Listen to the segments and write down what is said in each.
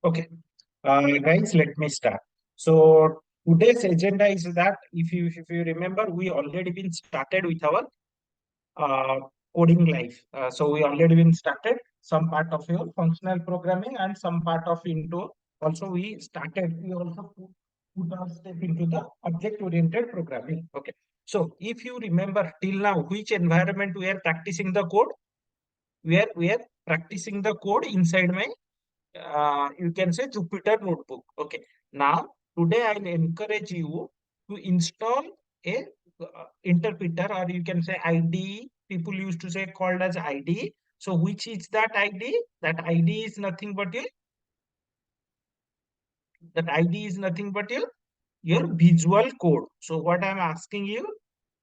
Okay, guys, let me start. So today's agenda is that if you remember, we already been started with our uh, coding life. So we already been started some part of your functional programming and some part of into also we also put our step into the object oriented programming. Okay. So if you remember till now, which environment we are practicing the code? We are practicing the code inside my you can say Jupyter notebook. Okay. Now, today I'll encourage you to install a interpreter, or you can say IDE. People used to say called as IDE. So, which is that IDE? That IDE is nothing but a that IDE is nothing but your visual code. So, what I'm asking you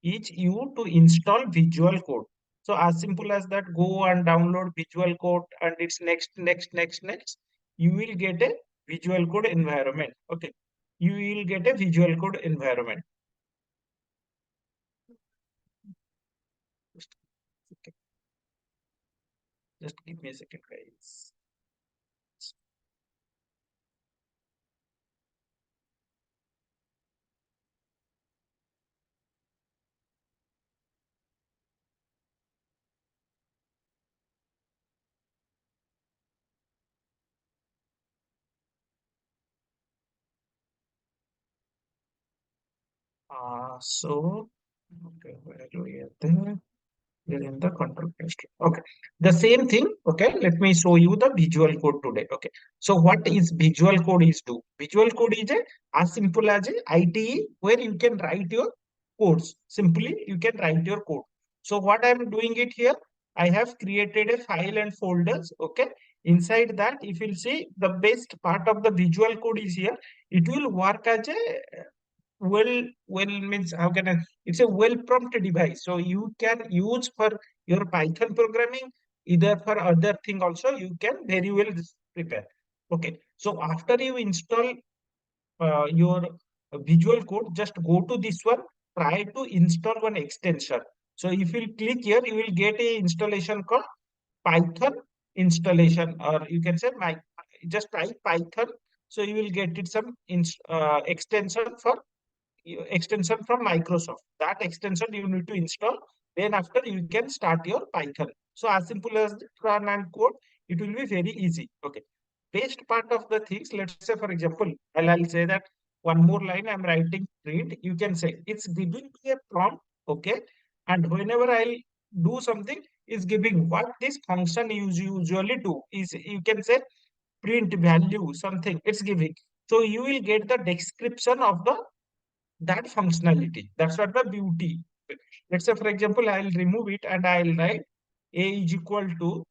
is you to install visual code. So as simple as that, go and download visual code and it's next. You will get a visual code environment. Okay. You will get a visual code environment. Just, okay. Just give me a second, guys. So okay, where do we have there? Here in the control history. Okay. The same thing. Okay. Let me show you the visual code today. Okay. So what is visual code is do? Visual code is as simple as a IDE where you can write your codes. Simply you can write your code. So what I'm doing it here, I have created a file and folders. Okay. Inside that, if you'll see the best part of the visual code is here, it will work as a well means how can I, it's a well prompt device, so you can use for your Python programming, either for other thing also you can very well prepare. Okay, so after you install your visual code, just go to this one, try to install one extension. So if you click here, you will get a installation called Python installation, or you can say my just type Python, so you will get it some extension for extension from Microsoft. That extension you need to install. Then after you can start your Python. So as simple as run and code, it will be very easy. Okay. Best part of the things, let's say for example, I'll say that one more line I'm writing print, you can say it's giving me a prompt, okay, and whenever I'll do something, it's giving what this function usually do is you can say print value something it's giving. So you will get the description of the that functionality. That's what the beauty. Let's say, for example, I'll remove it and I'll write A is equal to,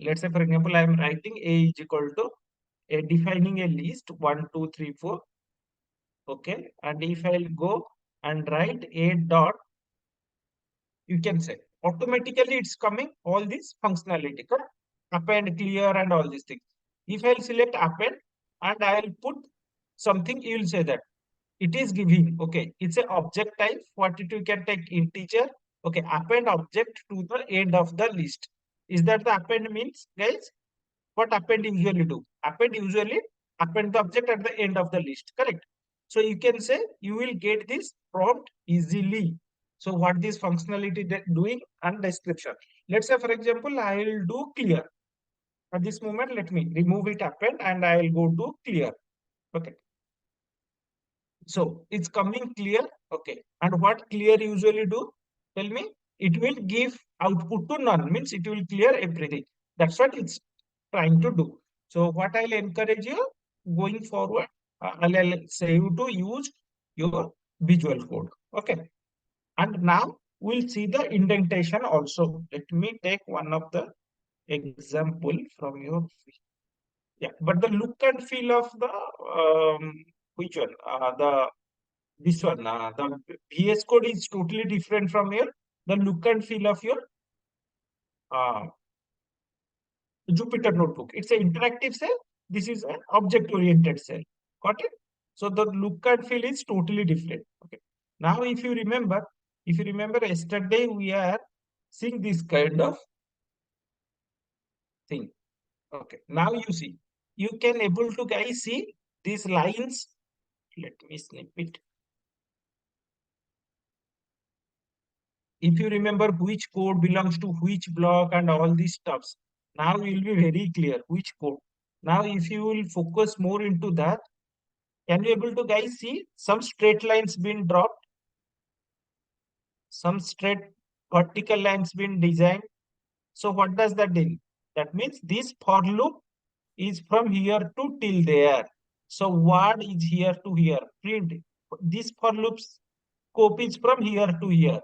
let's say, for example, I'm writing A is equal to defining a list 1, 2, 3, 4. Okay. And if I'll go and write A dot, you can say automatically it's coming all this functionality, correct? Append, clear, and all these things. If I'll select append and I'll put something, you will say that it is giving, okay, it's an object type. What it you can take integer, okay, append object to the end of the list. Is that the append means, guys? What append usually do? Append usually append the object at the end of the list, correct? So you can say you will get this prompt easily. So what this functionality doing and description. Let's say for example, I will do clear. At this moment, let me remove it append and I will go to clear. Okay. So it's coming clear. Okay. And what clear usually do? Tell me. It will give output to none, means it will clear everything. That's what it's trying to do. So what I'll encourage you going forward, I'll say you to use your visual code. Okay. And now we'll see the indentation also. Let me take one of the example from your, yeah, but the look and feel of the which one? The this one, the VS Code is totally different from your the look and feel of your uh, Jupyter notebook. It's an interactive cell. This is an object-oriented cell. Got it? So the look and feel is totally different. Okay. Now, if you remember yesterday, we are seeing this kind of thing. Okay. Now you see. you can able to guys see these lines. Let me snip it. If you remember which code belongs to which block and all these stuffs, now you will be very clear which code. Now, if you will focus more into that, can you able to guys see some straight lines being dropped, some straight vertical lines being designed? So what does that mean? That means this for loop is from here to till there. So what is here to here? Print. This for loop scope is from here to here.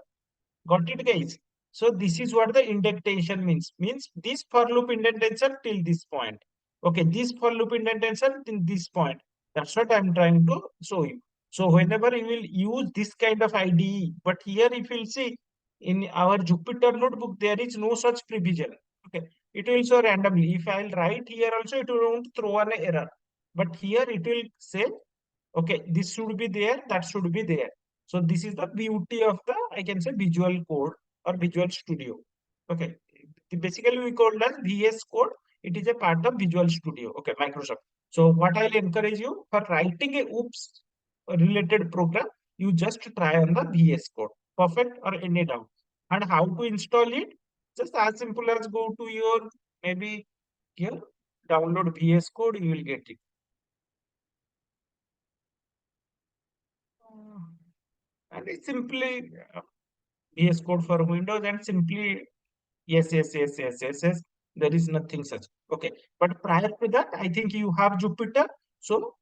Got it, guys? So this is what the indentation means. Means this for loop indentation till this point. Okay, this for loop indentation till this point. That's what I'm trying to show you. So whenever you will use this kind of IDE, but here if you'll see in our Jupyter notebook, there is no such provision. Okay, it will show randomly. If I'll write here also, it won't throw an error. But here it will say, okay, this should be there, that should be there. So this is the beauty of the, I can say, Visual Code or Visual Studio. Okay, basically we call it as VS Code. It is a part of Visual Studio. Okay, Microsoft. So what I'll encourage you for writing a OOPS related program, you just try on the VS Code. Perfect or any doubt? And how to install it? Just as simple as go to your maybe here, download VS Code, you will get it. And it's simply VS Code for Windows and simply yes, yes, yes, yes, yes, yes. There is nothing such. Okay. But prior to that, I think you have Jupyter. So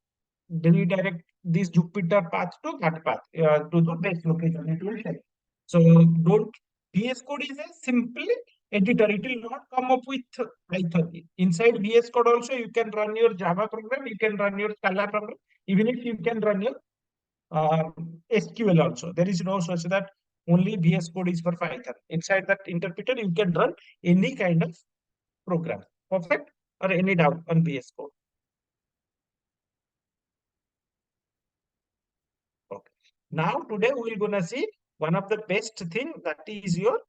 redirect this Jupyter path to that path, to the best location. It will take. So don't, VS Code is a simply editor. It will not come up with Python. Inside VS Code also, you can run your Java program, you can run your Scala program, even if you can run your SQL also. There is no such that only VS Code is for Python. Inside that interpreter, you can run any kind of program. Perfect? Or any doubt on VS Code. Okay. Now today we will gonna see one of the best thing, that is your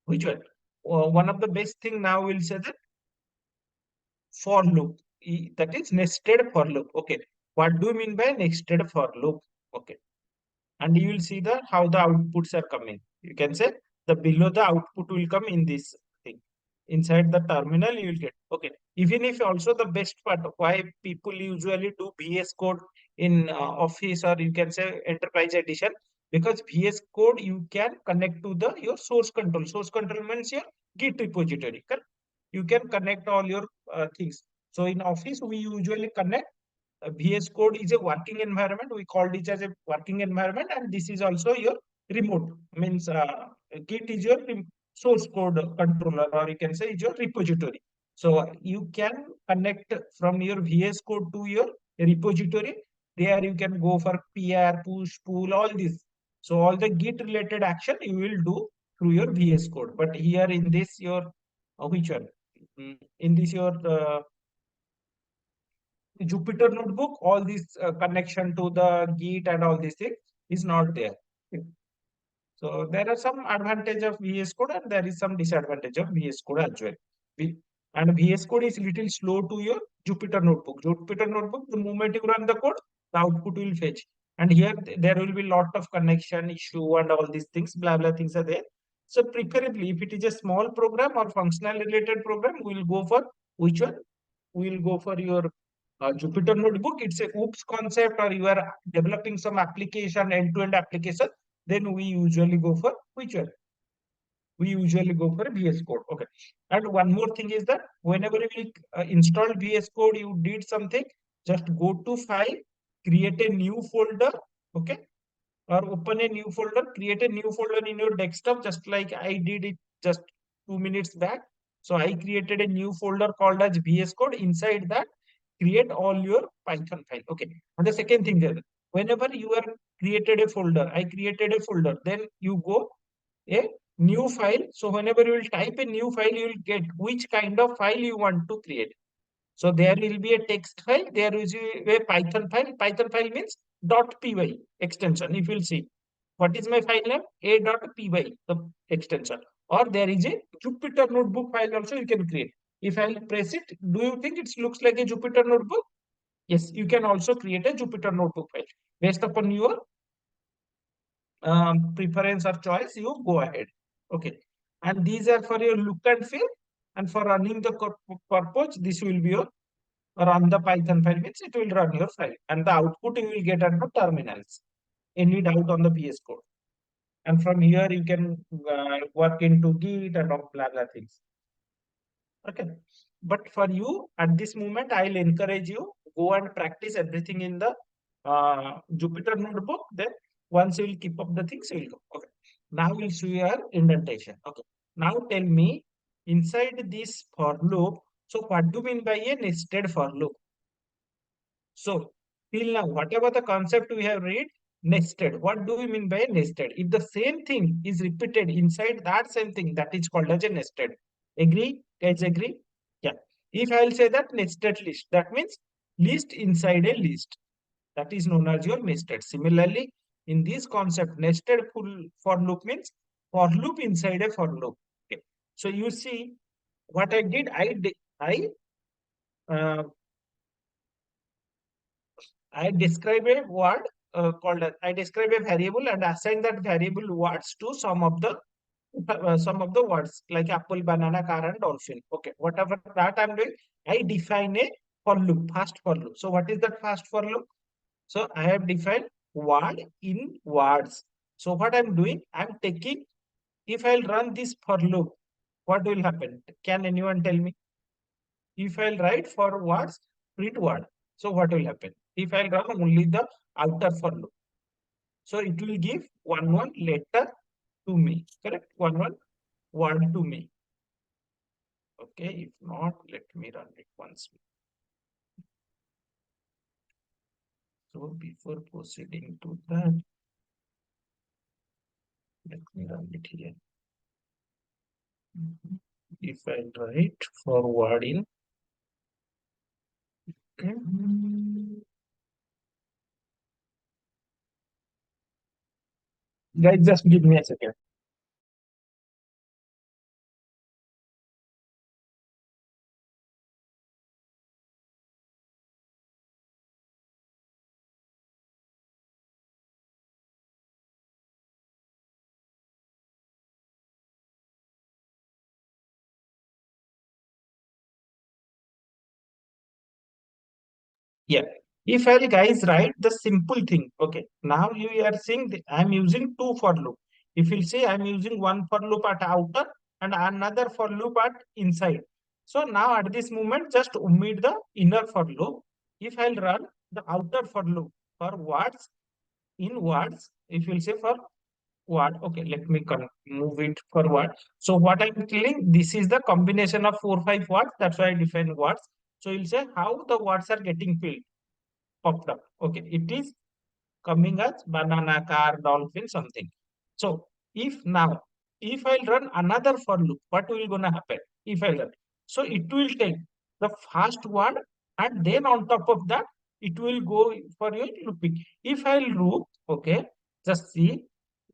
which one? One of the best thing now we'll say that for loop. That is nested for loop. Okay. What do you mean by nested for loop? Okay. And you will see the how the outputs are coming. You can say the below the output will come in this thing. Inside the terminal, you will get. Okay. Even if also the best part of why people usually do VS Code in Office, or you can say Enterprise Edition, because VS Code you can connect to the your source control. Source control means your Git repository. Correct? You can connect all your things. So in Office, we usually connect VS Code is a working environment. We called it as a working environment, and this is also your remote. Means Git is your source code controller, or you can say is your repository. So you can connect from your VS Code to your repository. There you can go for PR, push, pull, all this. So all the Git related action you will do through your VS Code. But here in this your which one? In this your Jupyter notebook, all this connection to the Git and all these things is not there. So there are some advantage of VS Code and there is some disadvantage of VS Code as well. And VS Code is little slow to your Jupyter notebook. Jupyter notebook, the moment you run the code, the output will fetch. And here there will be lot of connection issue and all these things, blah blah things are there. So preferably, if it is a small program or functional related program, we will go for which one? We will go for your Jupyter notebook. It's a OOPS concept, or you are developing some application, end-to-end application, then we usually go for which one? We usually go for VS Code. Okay. And one more thing is that whenever you install VS Code, you did something, just go to file, create a new folder, okay, or open a new folder, create a new folder in your desktop, just like I did it just 2 minutes back. So I created a new folder called as VS Code. Inside that, create all your Python file. Okay. And the second thing is, whenever you are created a folder, I created a folder, then you go a new file. So whenever you will type a new file, you will get which kind of file you want to create. So there will be a text file, there is a Python file. Python file means .py extension. If you'll see, what is my file name? A.py, the extension. Or there is a Jupyter notebook file also you can create. If I'll press it, do you think it looks like a Jupyter notebook? Yes, you can also create a Jupyter notebook file based upon your preference or choice. You go ahead. Okay, and these are for your look and feel, and for running the purpose, this will be your run the Python file, means it will run your file, and the output you will get at the terminals. Any doubt on the VS Code? And from here you can work into Git and all blah blah things. Okay, but for you at this moment, I'll encourage you go and practice everything in the Jupyter notebook. Then once you will keep up the things, you will go. Okay. Now we'll see your indentation. Okay. Now tell me inside this for loop. So what do you mean by a nested for loop? So till now, whatever the concept we have read, nested. What do we mean by nested? If the same thing is repeated inside that same thing, that is called as a nested. Agree? Guys agree? Yeah. If I will say that nested list, that means list inside a list. That is known as your nested. Similarly, in this concept, nested full for loop means for loop inside a for loop. Okay. So you see what I did. Uh, I describe a word I describe a variable and assign that variable words to some of the words like apple, banana, car, and dolphin. Okay, whatever that I'm doing, I define a for loop, fast for loop. So what is that fast for loop? So I have defined word in words. So what I'm doing, I'm taking, if I'll run this for loop, what will happen? Can anyone tell me? If I'll write for words, print word. So what will happen? If I'll run only the outer for loop. So it will give one letter to me. Correct? One word to me. Okay. If not, let me run it once. So before proceeding to that, let me run it here. If I write forward in, okay. Guys, just give me a second. Yeah. If I guys write the simple thing, okay. Now you are seeing I'm using two for loop. If you see I'm using one for loop at outer and another for loop at inside. So now at this moment, just omit the inner for loop. If I'll run the outer for loop for words in words, if you'll say for word, okay, let me move it forward. So what I'm telling, this is the combination of 4 5 words. That's why I define words. So you'll say how the words are getting filled popped up. Okay, it is coming as banana, car, dolphin, something. So if now, if I run another for loop, what will gonna happen? If I run, so it will take the first word and then on top of that, it will go for your looping. If I'll loop, okay, just see,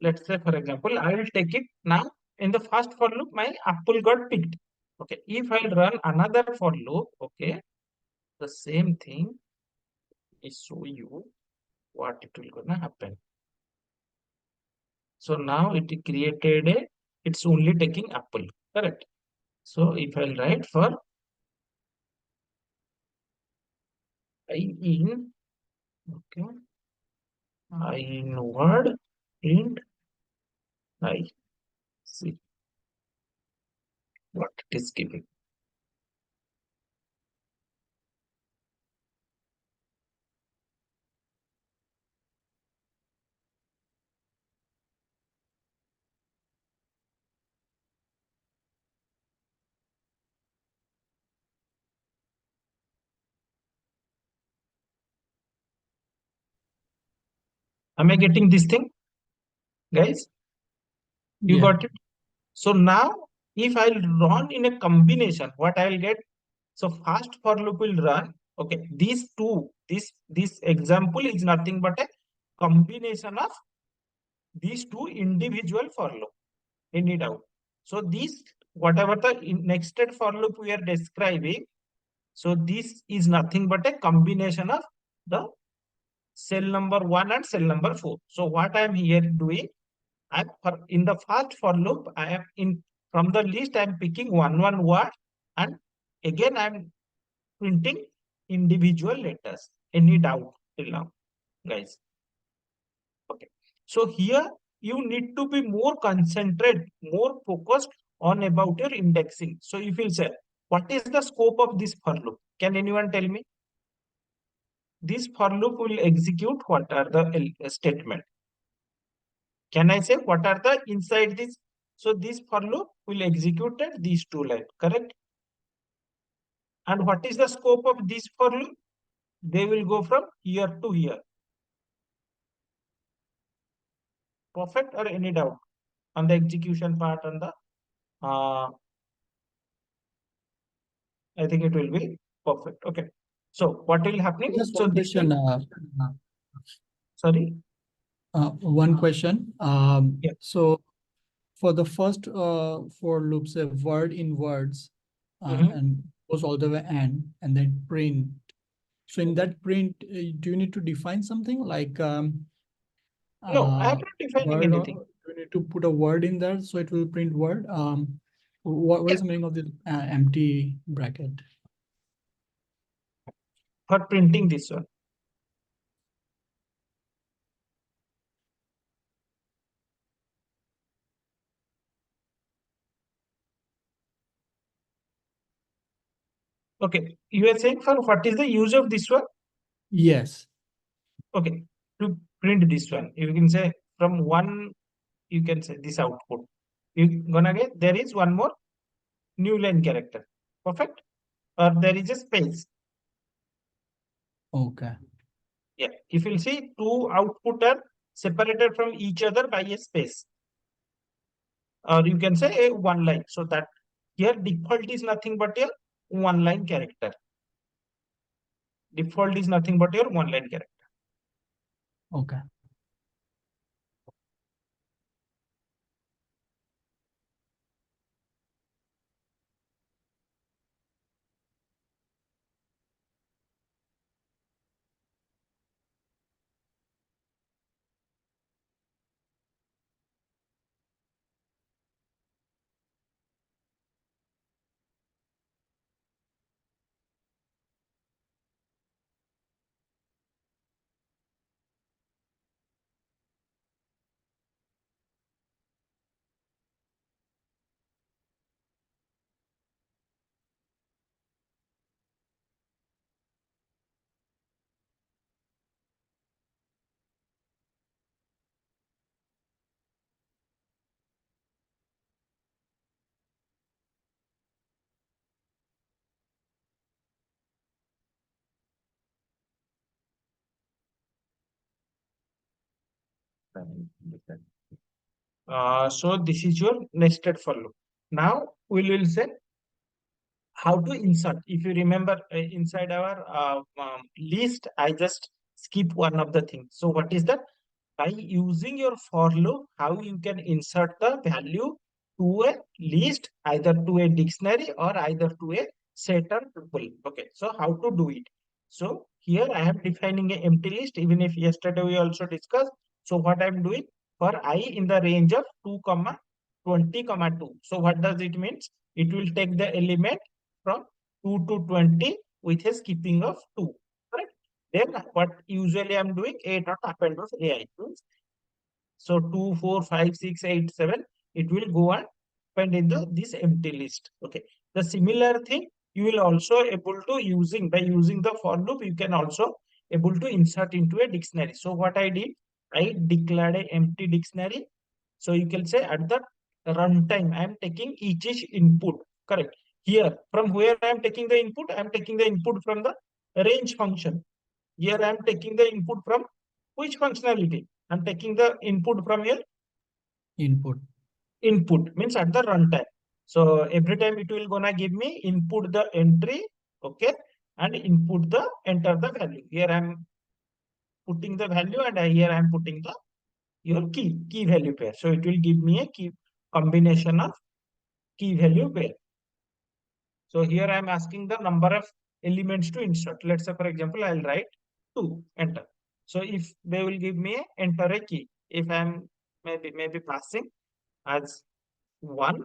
let's say for example, I will take it now in the first for loop, my apple got picked. Okay, if I'll run another for loop, okay, the same thing is show you what it will gonna happen. So now it created a, it's only taking apple, correct? So if I'll write for I in, okay, I in word, print I see what it is giving. Am I getting this thing, guys? You Yeah. got it? So now if I'll run in a combination, what I'll get? So fast for loop will run. Okay, these two, this example is nothing but a combination of these two individual for loop. Any doubt? So this whatever the nested for loop we are describing, so this is nothing but a combination of the cell number 1 and cell number 4. So what I am here doing, in the first for loop, I am in from the list I am picking one word, and again I am printing individual letters. Any doubt till now, guys? Okay. So here you need to be more concentrated, more focused on about your indexing. So if you say, what is the scope of this for loop? Can anyone tell me? This for loop will execute what are the statement? Can I say what are the inside this? So this for loop will execute at these two lines, correct? And what is the scope of this for loop? They will go from here to here. Perfect, or any doubt on the execution part on the I think it will be perfect. Okay. So what will happening? Just So one this will, question. sorry. One question. Yeah. So for the first for loops, a word in words, Mhm. and goes all the way and then print. So in that print, do you need to define something like No, I am not defining word, or anything. do you need to put a word in there so it will print word? What Yeah, is the meaning of the empty bracket? for printing this one. Okay. You are saying for what is the use of this one? Yes. Okay. To print this one, you can say from one, you can say this output. You gonna get, there is one more new line character. Perfect. Or there is a space. Okay. Yeah. If you see two output are separated from each other by a space. Or you can say a one line. So that here default is nothing but a one line character. Default is nothing but your one line character. Okay. So this is your nested for loop. Now we will say how to insert. If you remember inside our list, I just skip one of the things. So what is that? By using your for loop, how you can insert the value to a list, either to a dictionary or either to a set or tuple. Okay, so how to do it? So here I am defining an empty list, even if yesterday we also discussed. So what I'm doing for I in the range of 2 comma 20 comma 2. So what does it means? It will take the element from 2 to 20 with a skipping of 2. Correct? Then what usually I'm doing, a dot append of AI. So 2, 4, 5, 6, 8, 7, it will go and append in the this empty list. Okay. The similar thing you will also able to using by using the for loop, you can also able to insert into a dictionary. So what I did, I declared a empty dictionary. So you can say at the runtime, I am taking each input. Correct. Here, from where I am taking the input, I am taking the input from the range function. Here I am taking the input from which functionality? I'm taking the input from your Input. input, means at the runtime. So every time it will gonna give me input the entry, okay, and input the enter the value. Here I'm putting the value, and here I'm putting the your key value pair. So it will give me a key combination of key value pair. So here I am asking the number of elements to insert. Let's say, for example, I'll write 2, enter. So if they will give me enter a key, if I'm maybe passing as 1,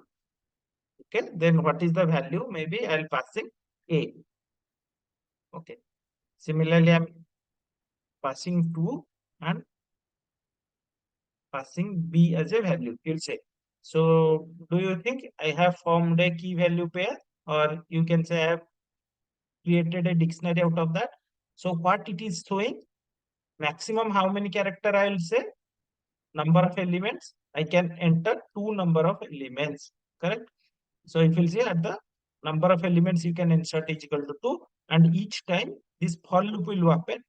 okay, then what is the value? Maybe I'll passing A. Okay. Similarly, I'm passing 2 and passing B as a value, you'll say. So do you think I have formed a key value pair, or you can say I have created a dictionary out of that? So what it is showing, maximum how many character I will say, number of elements, I can enter 2 number of elements, correct? So if you'll see at the number of elements you can insert is equal to 2, and each time this for loop will happen.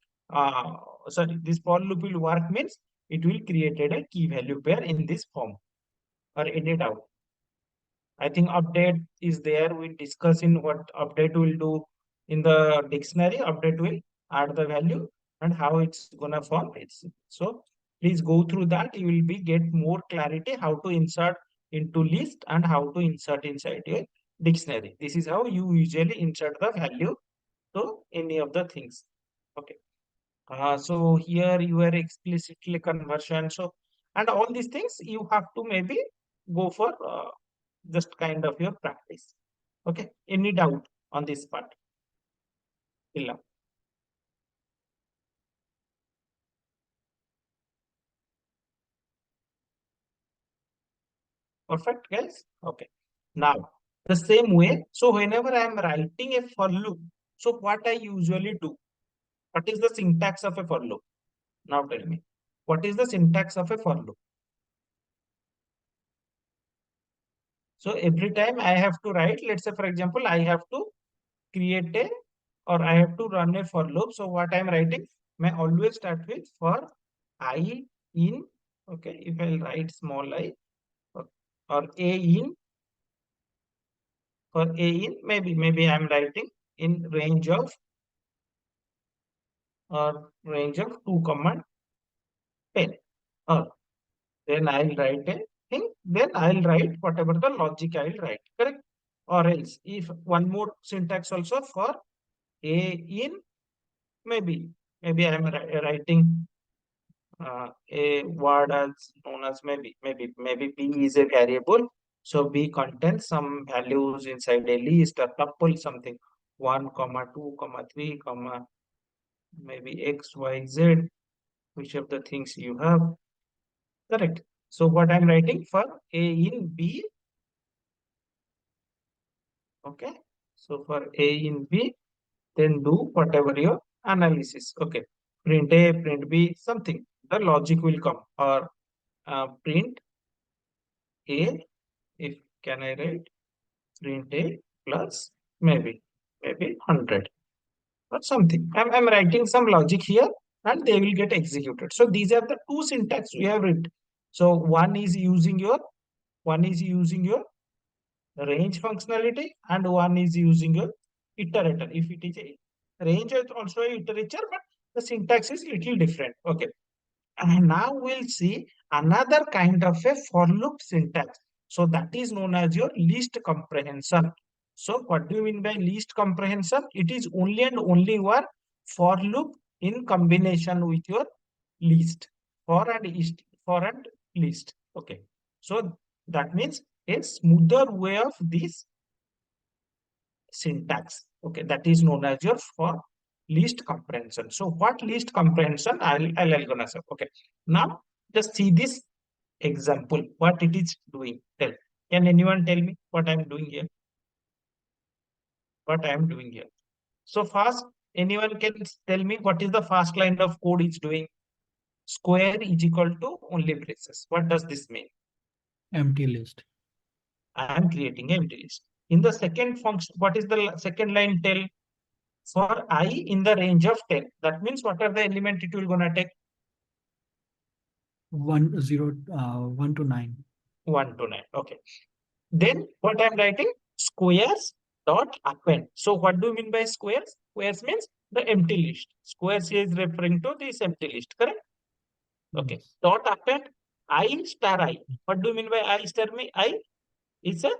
This for loop will work means it will create a key value pair in this form or edit out. I think update is there. We discuss in what update will do in the dictionary. Update will add the value and how it's gonna form. It's so please go through that. You will be get more clarity how to insert into list and how to insert inside your dictionary. This is how you usually insert the value to any of the things. Okay. So here you are explicitly conversion. So and all these things you have to maybe go for just kind of your practice. Okay. Any doubt on this part? Till now? Perfect, guys. Okay. Now the same way. So whenever I am writing a for loop, so what I usually do? What is the syntax of a for loop? Now tell me. What is the syntax of a for loop? So every time I have to write, let's say for example, I have to create a or I have to run a for loop. So what I am writing, may always start with for I in, okay, if I'll write small I or A in, for A in, maybe I'm writing in range of or range of 2 comma 10. Or then I'll write a thing, then I'll write whatever the logic I'll write, correct? Or else if one more syntax also for A in, maybe I'm writing a word as known as maybe b is a variable, so b contains some values inside a list or tuple something 1 comma 2 comma 3 comma maybe x y z, which of the things you have, correct? So what I'm writing for a in b, okay, so for a in b, then do whatever your analysis, okay, print a print b something, the logic will come, or print a, if can I write print a plus maybe 100 or something. I'm writing some logic here and they will get executed. So these are the two syntax we have written. So one is using your range functionality and one is using your iterator. If it is a range, is also a iterator, but the syntax is little different. Okay. And now we'll see another kind of a for loop syntax. So that is known as your least comprehension. So what do you mean by least comprehension? It is only and only one for loop in combination with your list. For and list. Okay. So that means a smoother way of this syntax. Okay, that is known as your for least comprehension. So what least comprehension? I'll gonna say. Okay, now just see this example. What it is doing? Tell. Can anyone tell me what I'm doing here? What I'm doing here? So fast. Anyone can tell me what is the first line of code it's doing? Square is equal to only braces. What does this mean? Empty list. I am creating an empty list. In the second function, what is the second line tell? For I in the range of 10. That means what are the element it will gonna take? 1 to 9. 1 to 9. Okay. Then what I'm writing? Squares dot append. So what do you mean by squares? Squares means the empty list. Squares is referring to this empty list, correct? Okay. Yes. Dot append I star I. What do you mean by I star me? I is a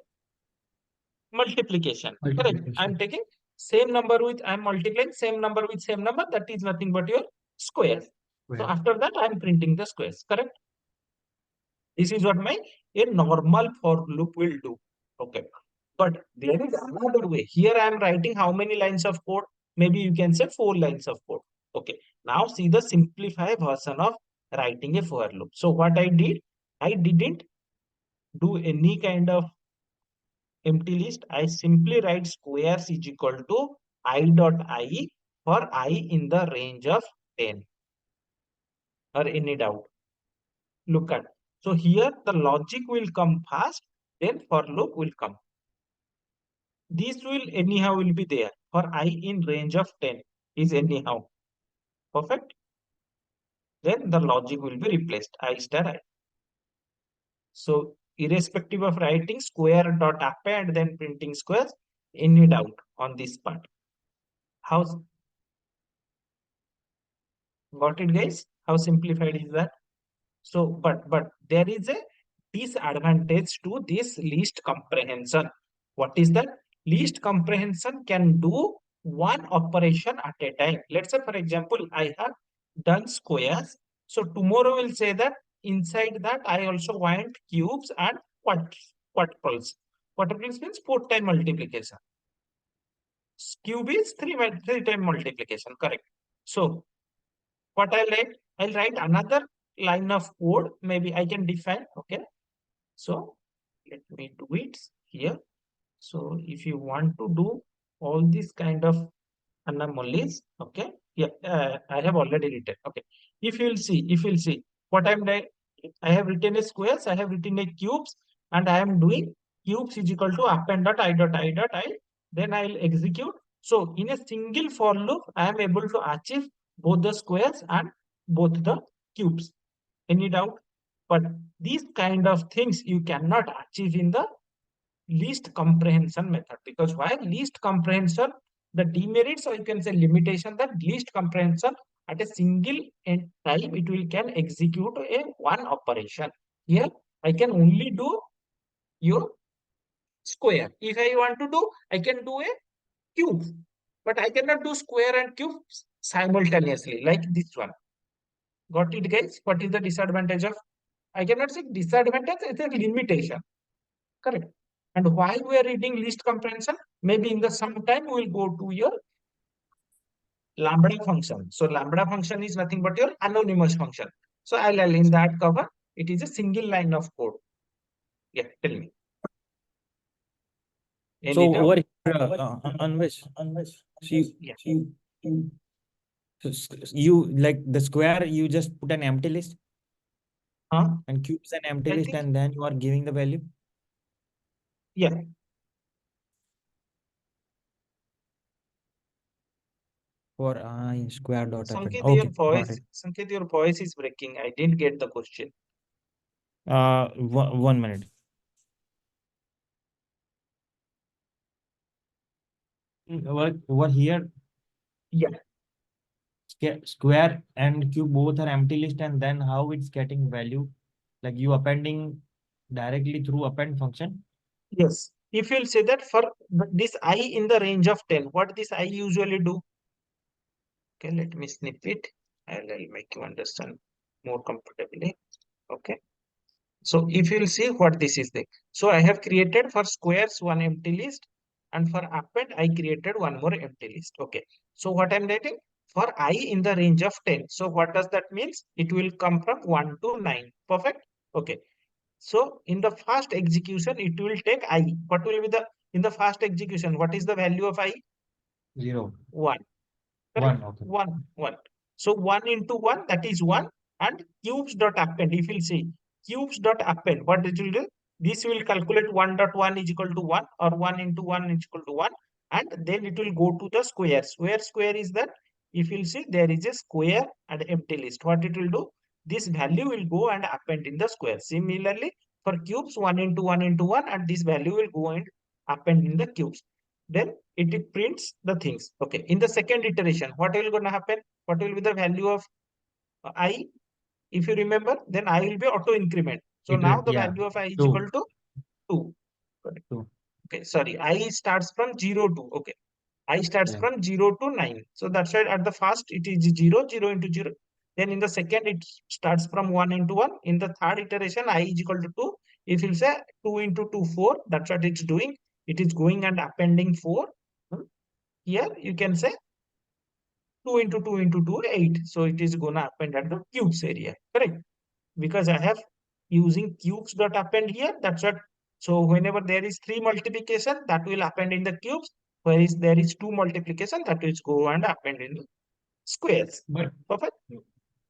multiplication. Correct. Multiplication. I'm taking same number with, I'm multiplying same number with same number. That is nothing but your squares. So Square. after that, I'm printing the squares. Correct. This is what my a normal for loop will do. Okay. But there is another way. Here I am writing how many lines of code? Maybe you can say 4 lines of code. Okay. Now see the simplified version of writing a for loop. So what I did, I didn't do any kind of empty list. I simply write squares is equal to I dot I for I in the range of 10 or any doubt. Look at. So here the logic will come fast, then for loop will come. This will anyhow will be there for I in range of 10 is anyhow. Perfect. Then the logic will be replaced. I star I. So irrespective of writing square dot append then printing squares, any doubt on this part? How got it, guys? How simplified is that? So, but there is a disadvantage to this least comprehension. What is that? Least comprehension can do one operation at a time. Let's say, for example, I have done squares. So tomorrow we'll say that inside that I also want cubes and quadruples. Quadruples means 4 time multiplication. Cube is 3 time multiplication. Correct. So what I'll write another line of code. Maybe I can define. Okay. So let me do it here. So if you want to do all these kind of anomalies, okay. Yeah, I have already written. Okay. If you'll see what I'm doing, I have written a squares, I have written a cubes, and I am doing cubes is equal to append dot I dot I dot I. Then I'll execute. So in a single for loop, I am able to achieve both the squares and both the cubes. Any doubt? But these kind of things you cannot achieve in the least comprehension method. Because why? Least comprehension, the demerits or you can say limitation, that least comprehension at a single time it will can execute a one operation. Here I can only do your square. If I want to do, I can do a cube, but I cannot do square and cube simultaneously like this one. Got it, guys? What is the disadvantage of? I cannot say disadvantage, it's a limitation. Correct. And while we are reading least comprehension, maybe in the sometime we will go to your lambda function. So lambda function is nothing but your anonymous function. So I'll in that cover, it is a single line of code. Yeah, tell me. So Any doubt? over here, Anvesh, see, Yeah. you like the square, you just put an empty list Huh? and cubes an empty I list, think, and then you are giving the value yeah. for I square dot append. Sanket, Okay, got it. Your voice is breaking. I didn't get the question. 1 minute. Over here, Yeah. square and cube both are empty list, and then how it's getting value, like you appending directly through append function. Yes. If you'll say that for this I in the range of 10, what this I usually do? Okay, let me snip it. I'll make you understand more comfortably. Okay. So if you'll see what this is there. So I have created for squares one empty list, and for append I created one more empty list. Okay. So what I'm writing for I in the range of 10. So what does that means? It will come from 1 to 9. Perfect. Okay. So in the first execution, it will take I. What will be the in the first execution? What is the value of I? 0, 1. 1. Correct? Okay. 1. So 1 into 1, that is 1. And cubes dot append, if you'll see, cubes dot append, what it will do? This will calculate 1 dot 1 is equal to 1, or 1 into 1 is equal to 1. And then it will go to the squares. Where square is that? If you'll see, there is a square and empty list. What it will do? This value will go and append in the square. Similarly, for cubes, 1 into 1 into 1, and this value will go and append in the cubes. Then it prints the things. Okay. In the second iteration, what will going to happen? What will be the value of I? If you remember, then I will be auto increment. So now the Yeah, value of I is 2, equal to 2. Correct. 2. Okay, sorry, I starts from 0 to, okay. I starts Yeah. from 0 to 9. So that's why at the first it is 0, 0 into 0. Then in the second it starts from 1 into 1. In the third iteration, I is equal to 2. If you say 2 into 2, 4, that's what it's doing. It is going and appending 4. Here you can say 2 into 2 into 2, 8. So it is gonna append at the cubes area, correct? Because I have using cubes dot append here. That's what. So whenever there is 3 multiplication, that will append in the cubes. Whereas there is 2 multiplication, that will go and append in the squares. But Perfect.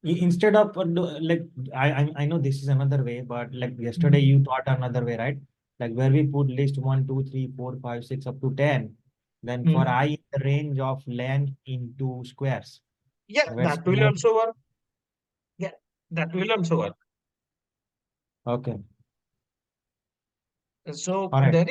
instead of like I know this is another way, but like yesterday you taught another way, right? Like where we put list 1, 2, 3, 4, 5, 6 up to 10. Then for Hmm. I the range of length into squares. Yeah, Where that will small. also work. Yeah, that will also work. Okay. So All right. there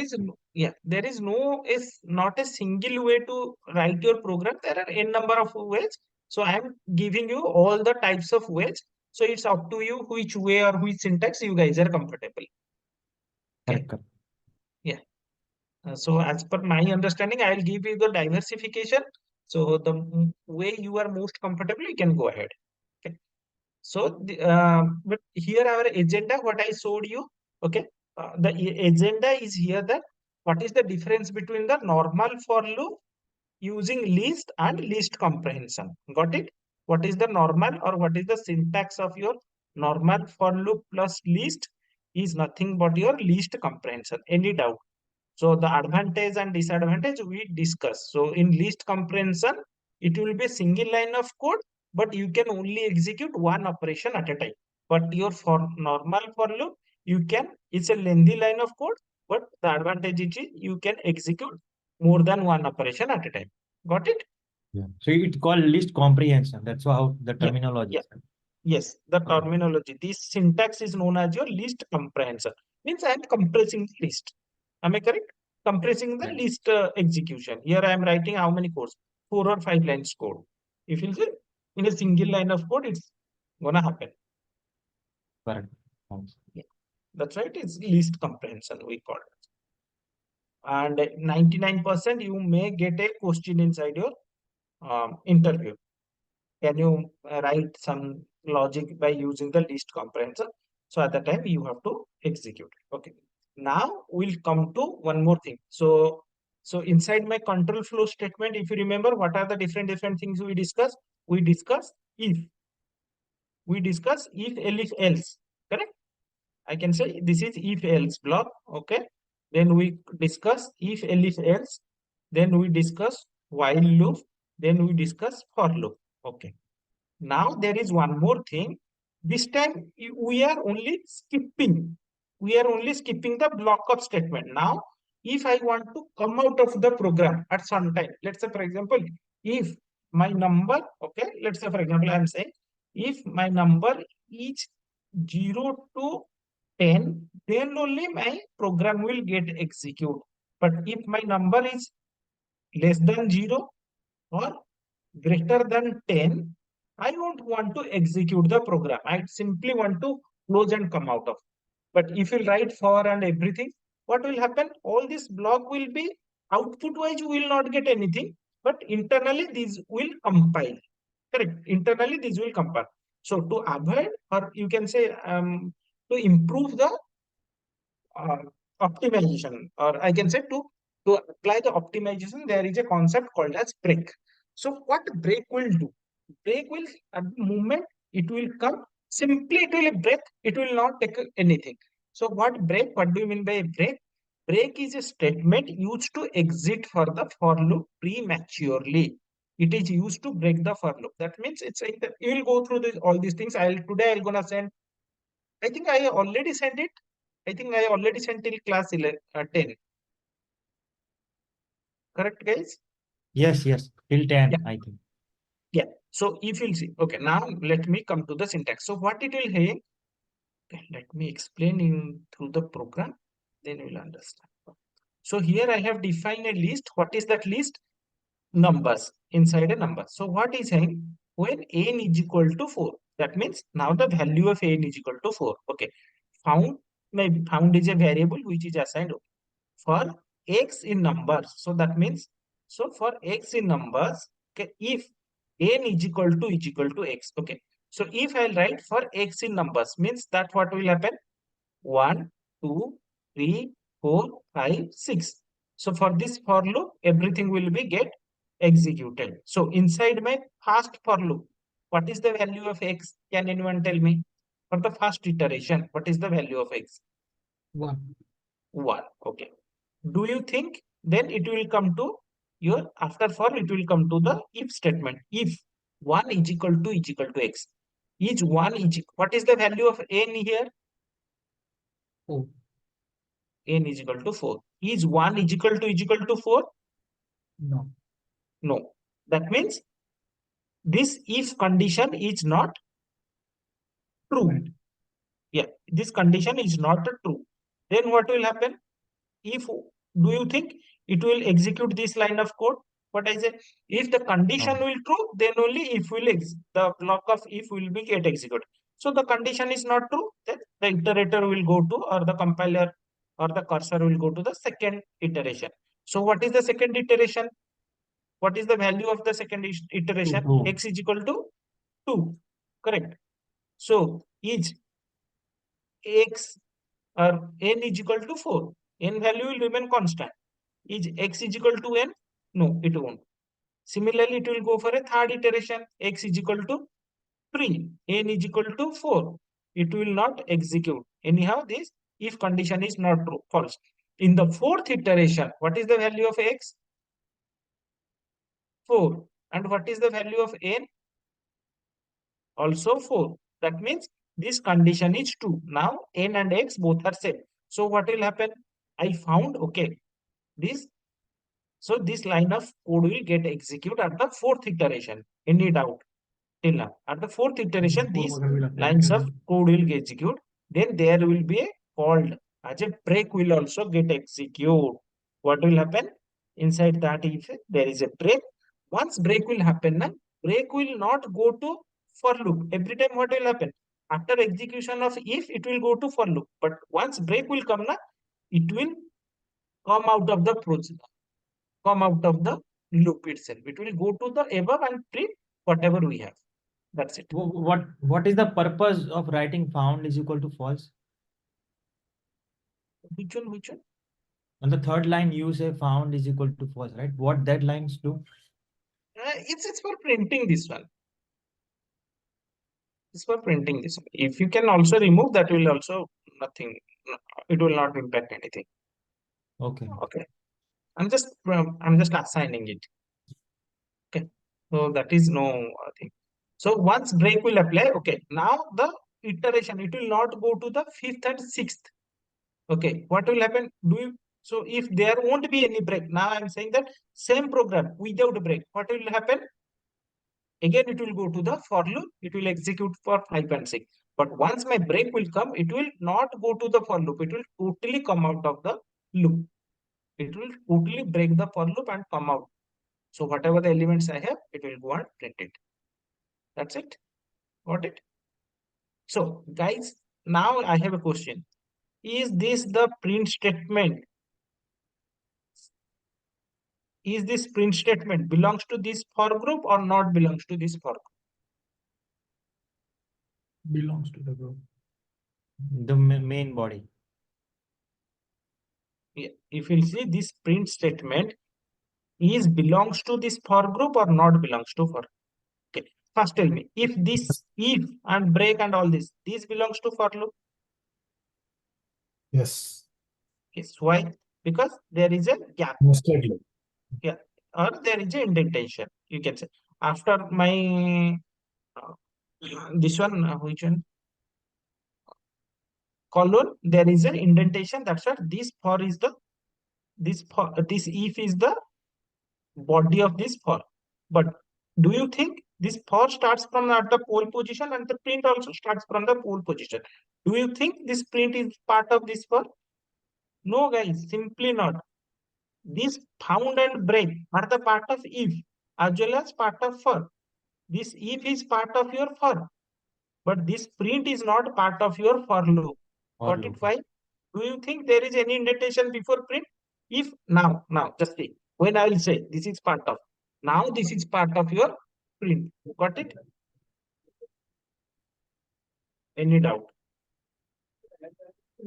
is no is not a single way to write your program. There are n number of ways. So I am giving you all the types of ways. So it's up to you which way or which syntax you guys are comfortable. Okay. Correct. Yeah. So as per my understanding, I'll give you the diversification. So the way you are most comfortable, you can go ahead. Okay. So but here our agenda, what I showed you, okay, the agenda is here that what is the difference between the normal for loop using list and list comprehension. Got it? What is the normal or what is the syntax of your normal for loop plus list is nothing but your list comprehension. Any doubt? So the advantage and disadvantage we discuss. So in list comprehension, it will be a single line of code, but you can only execute one operation at a time. But your for normal for loop, it's a lengthy line of code, but the advantage is you can execute more than one operation at a time. Got it? Yeah. So it's called list comprehension. That's how the Yeah. terminology Yeah. is. Yes, the Okay. terminology. This syntax is known as your list comprehension. Means I am compressing the list. Am I correct? Compressing the Yeah. list execution. Here I am writing how many codes? 4 or 5 lines code. If you say in a single line of code, it's gonna happen. Correct. Thanks. Yeah, that's right. It's list comprehension we call it. And 99% you may get a question inside your interview. Can you write some logic by using the list comprehension? So at the time you have to execute. Okay. Now we'll come to one more thing. So inside my control flow statement, if you remember, what are the different things we discussed? We discuss if. We discuss if else. Correct? I can say this is if else block. Okay. Then we discuss if else. Then we discuss while loop. Then we discuss for loop. Okay. Now there is one more thing. This time we are only skipping. We are only skipping the block of statement. Now, if I want to come out of the program at some time, let's say for example, if my number, okay, let's say for example, I am saying if my number is 0 to 10, then only my program will get execute. But if my number is less than 0 or greater than 10, I don't want to execute the program. I simply want to close and come out of. But if you write for and everything, what will happen? All this block will be output wise, you will not get anything, but internally these will compile. Correct. Internally these will compile. So to avoid, or you can say to improve the uh, optimization, or I can say to apply the optimization, there is a concept called as break. So what break will do? Break will at the moment it will come, simply it will break, it will not take anything. So what break? What do you mean by break? Break is a statement used to exit for the for loop prematurely. It is used to break the for loop. That means it's either you will go through all these things. I'll gonna send. I think I already sent it. I think I already sent till class 11, 10. Correct, guys? Yes, yes. Till Yeah, 10, I think. yeah. So if you'll see, okay, now let me come to the syntax. So what it will say, okay, let me explain in through the program, then you will understand. So here I have defined a list. What is that list? Numbers inside a number. So what is saying? When n is equal to 4, that means now the value of n is equal to 4. Okay. Found, maybe found is a variable which is assigned for x in numbers. So that means, so for x in numbers, okay, if n is equal to x, okay. So if I write for x in numbers, means that what will happen? 1, 2, 3, 4, 5, 6. So for this for loop, everything will be get executed. So inside my first for loop, what is the value of x? Can anyone tell me? For the first iteration, what is the value of x? 1. 1. Okay. Do you think then it will come to your, after for it will come to the if statement? If 1 is equal to x, is 1 is, what is the value of n here? 4. N is equal to 4. Is 1 is equal to 4? No. No. That means this if condition is not true. Right. Yeah, this condition is not true. Then what will happen? If, do you think it will execute this line of code? What I say? If the condition No. will true, then only if will the block of if will be get executed. So the condition is not true, then the iterator will go to, or the compiler or the cursor will go to the second iteration. So what is the second iteration? What is the value of the second iteration? 2. X is equal to 2. Correct. So is x or n is equal to 4. N value will remain constant. Is x is equal to n? No, it won't. Similarly, it will go for a third iteration. X is equal to 3. N is equal to 4. It will not execute. Anyhow, this if condition is not true, false. In the fourth iteration, what is the value of x? 4. And what is the value of n? Also 4. That means this condition is true. Now n and x both are same. So what will happen? I found, okay, this. So this line of code will get executed at the fourth iteration. Any doubt till now? At the fourth iteration, these lines of code will get executed. Then there will be a called as a break will also get executed. What will happen? Inside that, if there is a break, once break will happen, na, break will not go to for loop. Every time what will happen? After execution of if, it will go to for loop. But once break will come, na, it will come out of the process, come out of the loop itself. It will go to the above and print whatever we have. That's it. What is the purpose of writing found is equal to false? Which one? Which one? On the third line, you say found is equal to false, right? What that lines do? It's for printing this one. It's for printing this one. If you can also remove, that will also nothing. It will not impact anything. Okay. Okay. I'm just assigning it. Okay. So that is no thing. So once break will apply, okay. Now the iteration, it will not go to the fifth and sixth. Okay. What will happen? So if there won't be any break, now I'm saying that same program without break, what will happen? Again, it will go to the for loop. It will execute for 5 and 6. But once my break will come, it will not go to the for loop. It will totally come out of the loop. It will totally break the for loop and come out. So whatever the elements I have, it will go and print it. That's it. Got it? So guys, now I have a question. Is this the print statement? Is this print statement belongs to this for group or not belongs to this for group? Belongs to the group. The main body. Yeah. If you see this print statement, is belongs to this for group or not belongs to for? Okay. First tell me, if this if and break and all this belongs to for loop. Yes, Yes. Why? Because there is a gap. mostly. Yeah. Or there is a indentation. You can say after my uh, this one, which one? Colon, there is an indentation. That's what this for is the this if is the body of this for. But do you think this for starts from at the pole position and the print also starts from the pole position? Do you think this print is part of this for? No, guys, simply not. This found and break are the part of if as well as part of for. This if is part of your for, but this print is not part of your for loop. For Got it? loop. Why? Do you think there is any indentation before print? If now just see, when I will say this is part of, now this is part of your print. Got it? Any doubt?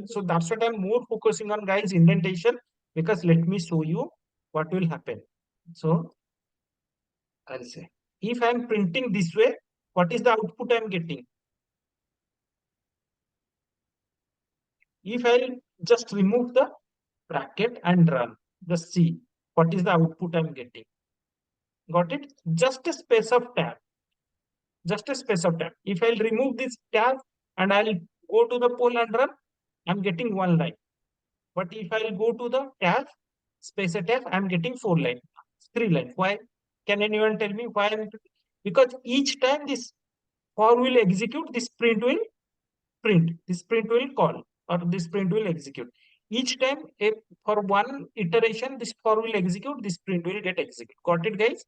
So that's what I'm more focusing on, guys, indentation, because let me show you what will happen. So I'll say, if I'm printing this way, what is the output I'm getting? If I'll just remove the bracket and run, just see what is the output I'm getting. Got it? Just a space of tab. Just a space of tab. If I'll remove this tab and I'll go to the poll and run, I'm getting one line. But if I'll go to the tab, space a tab, I'm getting 4 lines, 3 lines. Why? Can anyone tell me why? Because each time this for will execute, this print will print, this print will call, or this print will execute. Each time, if for one iteration, this for will execute, this print will get executed. Got it, guys?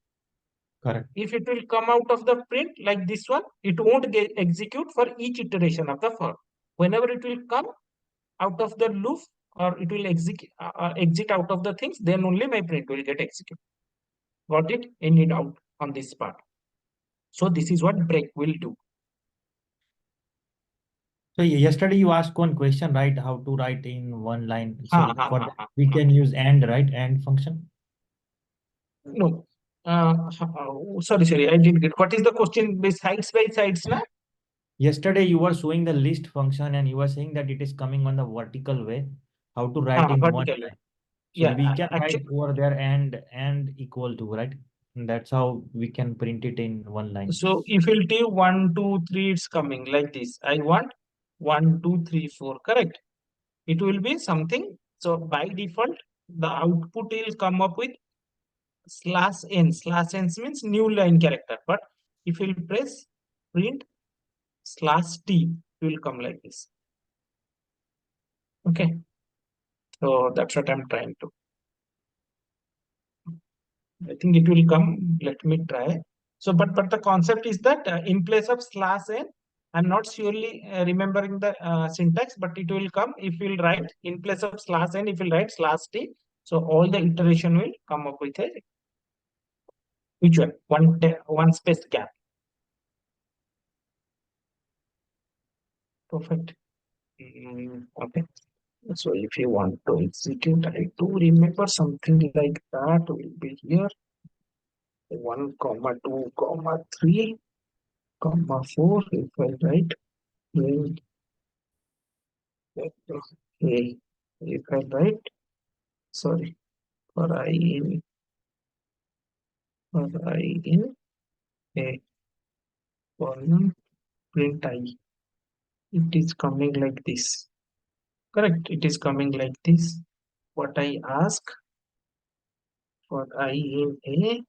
Correct. If it will come out of the print like this one, it won't get execute for each iteration of the for. Whenever it will come out of the loop, or it will exit out of the things, then only my print will get executed. Got it? Any doubt on this part? So this is what break will do. So yesterday you asked one question, right? How to write in one line. So for that we can use AND, right? AND function. No. Sorry, I didn't get. What is the question? Sides by sides, na? Yesterday you were showing the list function and you were saying that it is coming on the vertical way. How to write in one Vertically. line. So Yeah, we can write actually, over there and equal to, right? And that's how we can print it in one line. so if you'll take 1, 2, 3, it's coming like this. I want 1, 2, 3, 4. Correct. It will be something. So by default, the output will come up with /n. /n means new line character. But if you'll press print /t, it will come like this. Okay. So that's what I'm trying to. I think it will come. Let me try. So, but the concept is that in place of /n, I'm not surely remembering the syntax, but it will come if we'll write in place of /n, if we'll write /t. So all the iteration will come up with a which one space gap. Perfect. Okay. So if you want to execute, I do remember something like that will be here. 1, 2, 3, 4. If I write if I write, sorry, for I in a column print I, it is coming like this. Correct. It is coming like this. What I ask for I in a,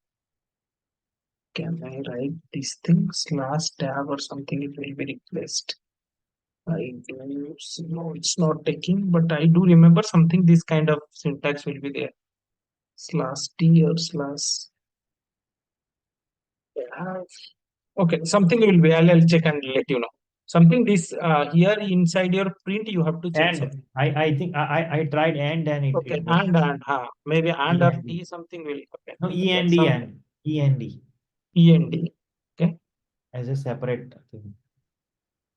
can I write this thing /tab or something? It will be replaced. I do, no, it's not taking, but I do remember something. This kind of syntax will be there. /t or /tab. Okay, something will be. I'll check and let you know. Something this here inside your print you have to change something. And I think I tried and Okay, it worked. and maybe and or END. t something will happen. No, Okay, END some and END END. Okay, as a separate thing.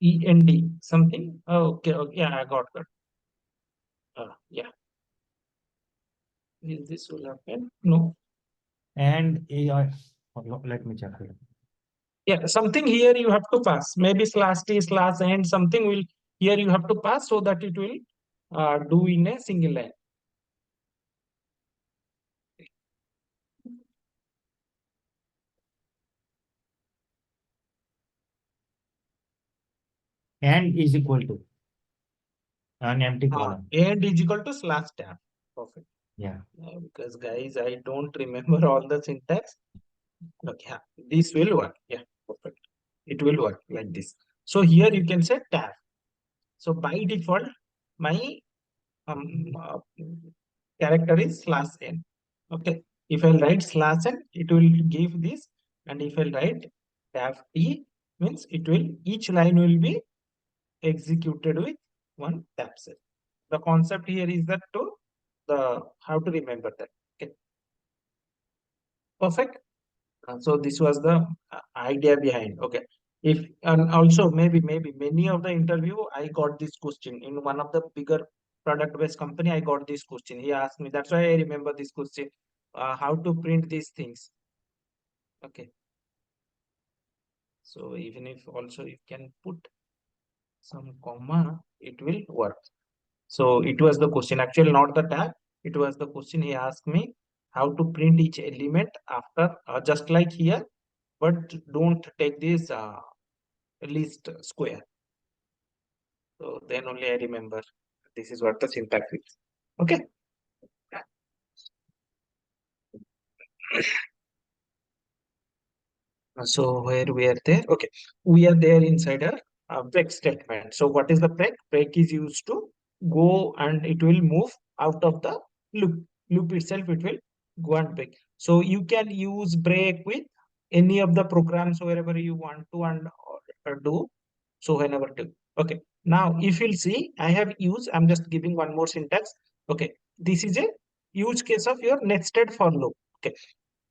END something. Oh, okay, yeah, I got that. Yeah, is this will happen? No. And let me check it. Yeah, something here you have to pass. Maybe /t/n something will here you have to pass so that it will do in a single line. And is equal to an empty column. And is equal to /tab. Perfect. Yeah. Because guys, I don't remember all the syntax. Okay, yeah, this will work. Yeah, perfect. It will work like this. So here you can say tab. So by default, my uh, character is /n. Okay. If I write /n, it will give this. And if I write tab t, means it will, each line will be executed with one tab cell. The concept here is that how to remember that. Okay, perfect. So this was the idea behind. Okay, if and also maybe many of the interview I got this question in one of the bigger product based company. I got this question. He asked me. That's why I remember this question. How to print these things. Okay. So even if also you can put some comma, it will work. So it was the question, actually not the tag. It was the question he asked me how to print each element after, just like here, but don't take this least square. So then only I remember this is what the syntax is. Okay. So where we are there? Okay, we are there inside a break statement. So what is the break? Break is used to go and it will move out of the loop. Loop itself, it will go and break. So you can use break with any of the programs wherever you want to and or do. So whenever do. Okay. Now if you'll see, I have used. I'm just giving one more syntax. Okay, this is a use case of your nested for loop. Okay,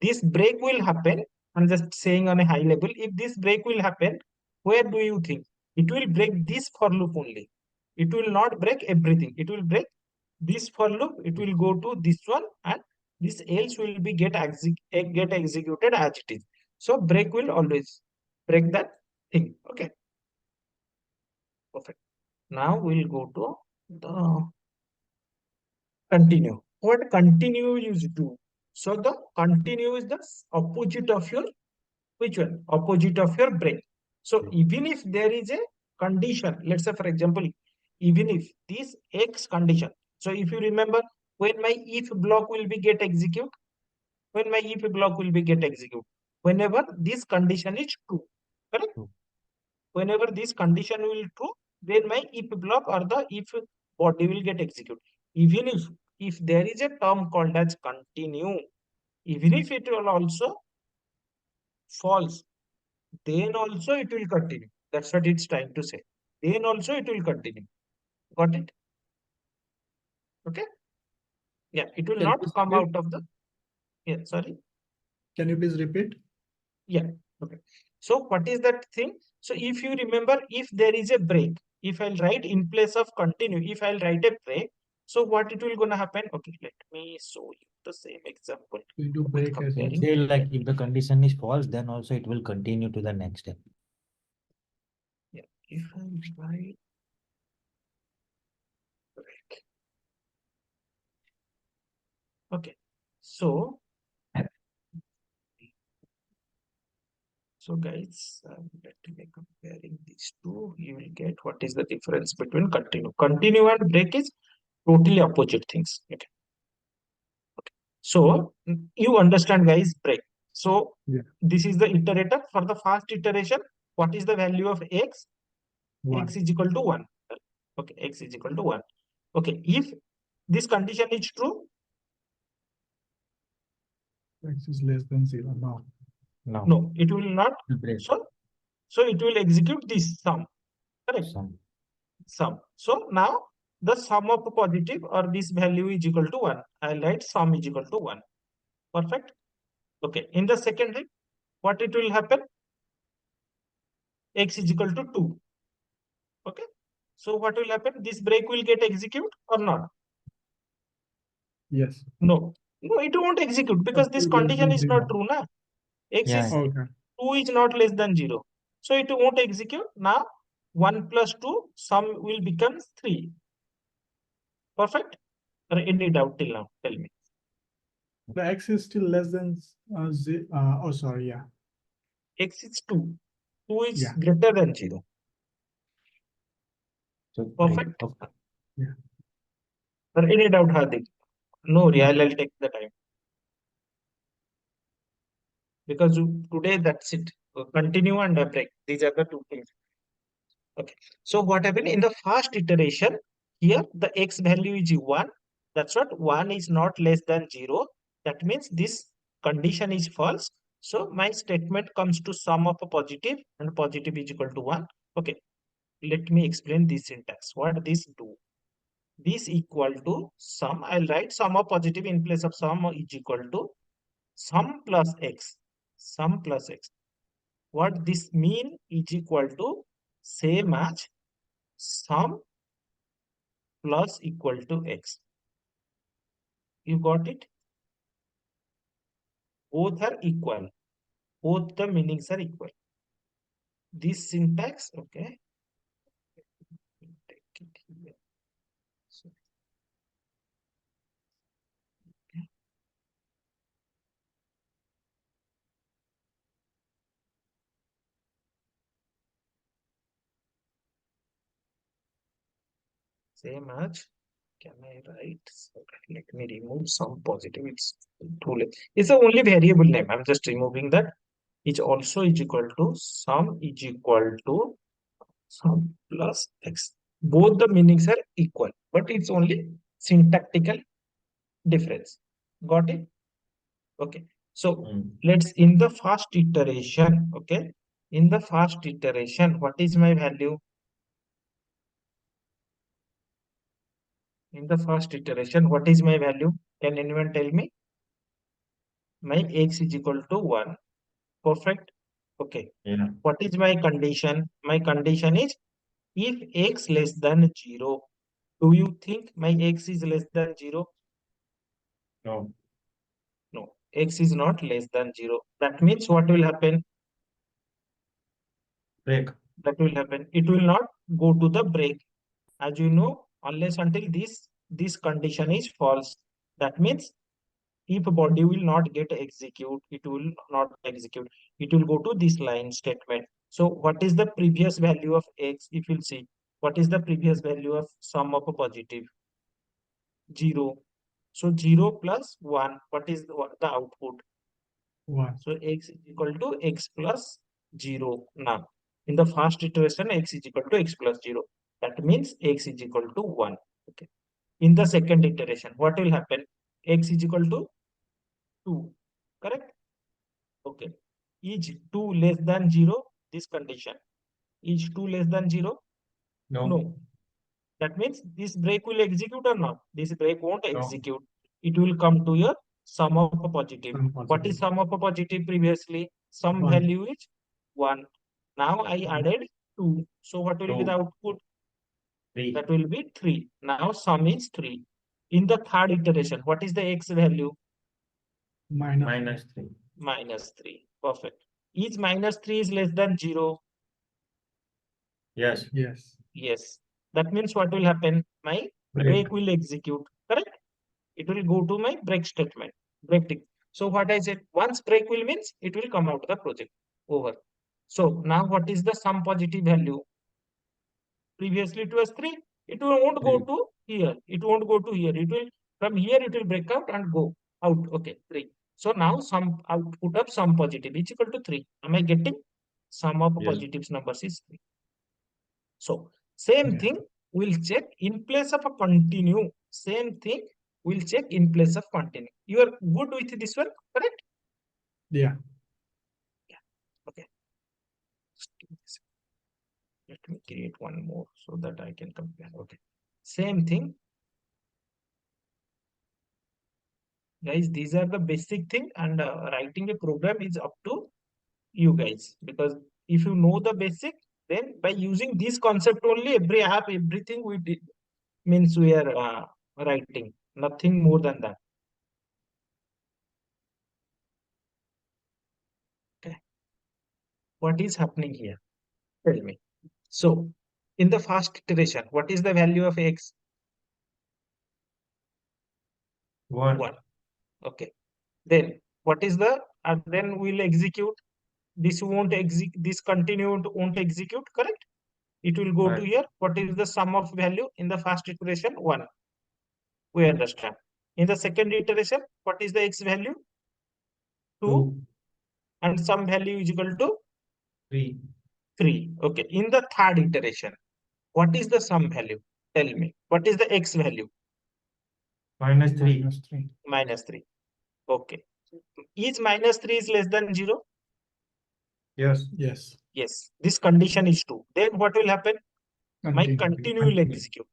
this break will happen. I'm just saying on a high level, if this break will happen, where do you think? It will break this for loop only. It will not break everything. It will break this for loop. It will go to this one and this else will be get executed as it is. So break will always break that thing. Okay, perfect. Now we'll go to the continue. What continue is do? So the continue is the opposite of your which one? Opposite of your break. So even if there is a condition, let's say for example, even if this X condition. So if you remember when my if block will be get execute, when my if block will be get execute, whenever this condition is true, correct? Whenever this condition will true, then my if block or the if body will get execute. Even if there is a term called as continue, even if it will also false, then also it will continue. That's what it's trying to say. Then also it will continue. Got it? Okay. Yeah, it will Can you not please come repeat? out of the. Yeah, sorry. Can you please repeat? Yeah. Okay. So what is that thing? So if you remember, if there is a break, if I'll write in place of continue, if I'll write a break, so what it will gonna happen? Okay, let me show you the same example We do with break as well. comparing. Say like if the condition is false, then also it will continue to the next step. Yeah, if I write break. Okay, so guys, let me comparing these two. You will get what is the difference between continue. Continue and break is totally opposite things. Okay. So you understand, guys, break. So Yeah. this is the iterator. For the first iteration, what is the value of x? One. X is equal to 1. Okay, x is equal to 1. Okay, if this condition is true, X is less than 0. No. no, it will not. Break. So it will execute this sum. Correct? Sum. So now the sum of positive or this value is equal to 1. I'll write sum is equal to 1. Perfect. Okay. In the second ring, what it will happen? X is equal to 2. Okay. So what will happen? This break will get execute or not? Yes. No. No, it won't execute because this condition is not true. Na? X Yeah. is Okay. 2 is not less than 0. So it won't execute. Now 1 plus 2 sum will become 3. Perfect. Or any doubt till now? Tell me. The X is still less than oh sorry, yeah. X is 2. 2 is Yeah. greater than 0. So Perfect. okay. Yeah. Or any doubt, Hardik? No, I'll take the time. Because today that's it. Continue and break. These are the two things. Okay. So what happened in the first iteration? Here the x value is 1. That's what 1 is not less than 0. That means this condition is false. So my statement comes to sum of a positive and positive is equal to 1. Okay. Let me explain this syntax. What this do? this equal to sum. I'll write sum of positive in place of sum is equal to sum plus x. Sum plus x. What this mean is equal to same as sum plus equal to x. You got it? Both are equal. Both the meanings are equal. This syntax, okay. Take it here. So, okay. Same as, can I write? Okay, let me remove some positive. It's too late. It's the only variable name. I'm just removing that. It's also is equal to sum is equal to sum plus x. Both the meanings are equal, but it's only syntactical difference. Got it? Okay. So let's in the first iteration, okay. In the first iteration, what is my value? In the first iteration, what is my value? Can anyone tell me? My x is equal to 1. Perfect. Okay. Yeah. What is my condition? My condition is if x less than 0. Do you think my x is less than 0? No. No. X is not less than 0. That means what will happen? Break. That will happen. It will not go to the break. As you know, unless until this condition is false. That means if body will not get execute, it will not execute. It will go to this line statement. So what is the previous value of x? If you'll see, what is the previous value of sum of a positive? 0. So 0 plus 1. What is the output? 1. So x is equal to x plus 0. Now, in the first iteration, x is equal to x plus 0. That means x is equal to 1. Okay. In the second iteration, what will happen? X is equal to 2. Correct? Okay. Is 2 less than 0? This condition. Is 2 less than 0? No. No. That means this break will execute or not? This break won't No. execute. It will come to your sum of a positive. Sum What is positive. sum of a positive previously? Some 1. value is 1. Now I added 2. So what will be the 2. output? 3. That will be 3. Now sum is 3. In the third iteration, what is the x value? Minus 3. Minus 3. Perfect. Is minus 3 is less than 0? Yes. Yes. Yes. That means what will happen? My break will execute. Correct? It will go to my break statement. Break tick. So what I said, once break will means it will come out the project. Over. So now what is the sum positive value? Previously it was 3. It won't go 3. to here. It won't go to here. It will from here it will break out and go out. Okay, 3. So now sum output of sum positive is equal to 3. Am I getting? Sum of Yes. positives numbers is 3. So same Yeah. thing we'll check in place of a continue. Same thing we'll check in place of continue. You are good with this one, correct? Yeah. Okay. Let me create one more so that I can compare. Okay. Same thing. Guys, these are the basic thing, and writing a program is up to you guys, because if you know the basic, then by using this concept only, every app, everything we did means we are writing, nothing more than that. Okay. What is happening here? Tell me. So in the first iteration, what is the value of x? 1. 1. Okay. Then what is the, and then we'll execute. This won't execute, this continued won't execute, correct? It will go to Right. here. What is the sum of value in the first iteration? 1. We understand. In the second iteration, what is the x value? 2. 2. And some value is equal to 3. 3. Okay. In the third iteration, what is the sum value? Tell me. What is the x value? Minus 3. Minus 3. Minus 3. Okay. Is minus 3 is less than 0? Yes. Yes. Yes. This condition is true. Then what will happen? My Continue. continue will execute.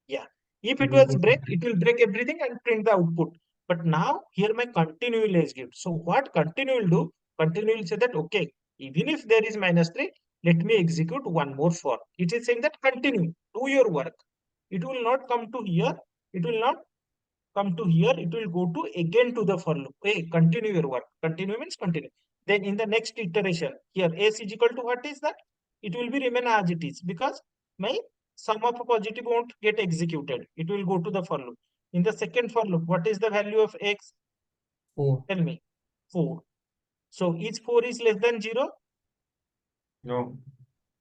Yeah. If It it will was go break, to- it will break everything and print the output. But now here my continue is given. So what continue will do? Continue will say that, okay, even if there is -3, let me execute one more for. It is saying that continue, do your work. It will not come to here. It will not come to here. It will go to again to the for loop. Hey, continue your work. Continue means continue. Then in the next iteration, here s is equal to what is that? It will be remain as it is because my sum of positive won't get executed. It will go to the for loop. In the second for loop, what is the value of x? 4. Tell me. 4. So is 4 is less than 0? No.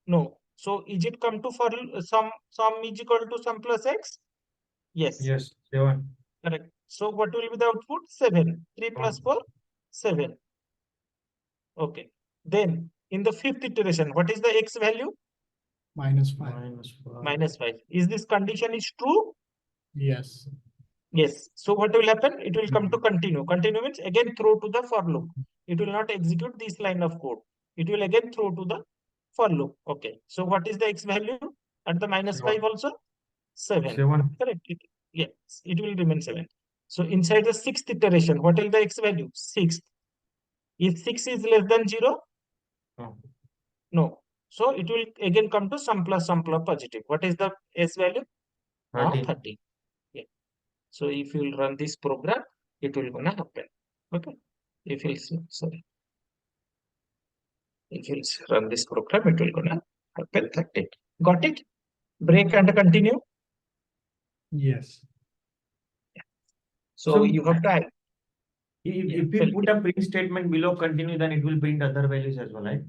No. So is it come to for sum is equal to sum plus x? Yes. Yes. 7. Correct. So what will be the output? 7. 3 plus 4? 7. Okay. Then in the fifth iteration, what is the x value? -5. -5. Is this condition is true? Yes. Yes. So what will happen? It will come to continue. Continue means again throw to the for loop. It will not execute this line of code. It will again throw to the for loop. Okay. So what is the x value at the -5 also? 7. 7. Correct. Yes, it will remain 7. So inside the sixth iteration, what will the x value? 6. If 6 is less than 0, No. no. So it will again come to sum plus positive. What is the s value? Now 13. 30. Yeah. So if you will run this program, it will gonna happen. Okay. If you sorry, if you run this program, it will gonna happen 30. Got it? Break and continue. Yes. So So you have to add. Yeah, if we tell put me. a print statement below continue, then it will print other values as well, right?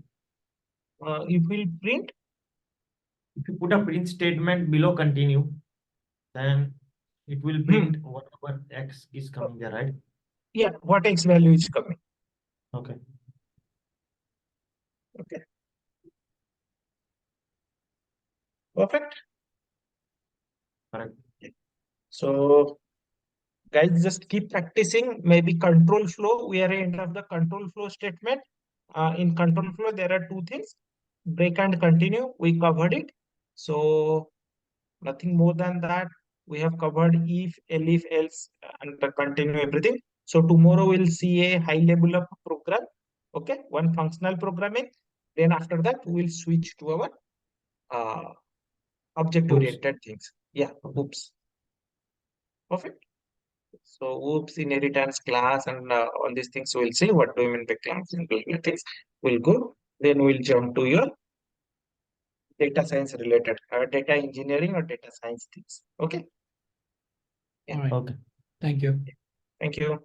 It will print. If you put a print statement below continue, then it will print whatever x is coming there, right? Yeah, what x value is coming. Okay. Okay. Perfect. Correct. So guys, just keep practicing. Maybe control flow. We are at end of the control flow statement. In control flow, there are two things: break and continue. We covered it. So nothing more than that. We have covered if, elif, else, and the continue everything. So tomorrow we'll see a high level of program. Okay, one functional programming. Then after that, we'll switch to our uh, object-oriented things. Yeah, oops. Perfect. So oops, inheritance class and all these things we'll see. What do you mean by class and things? We'll go. Then we'll jump to your data science related, data engineering or data science things. Okay. Yeah. All right. Okay. Thank you. Thank you.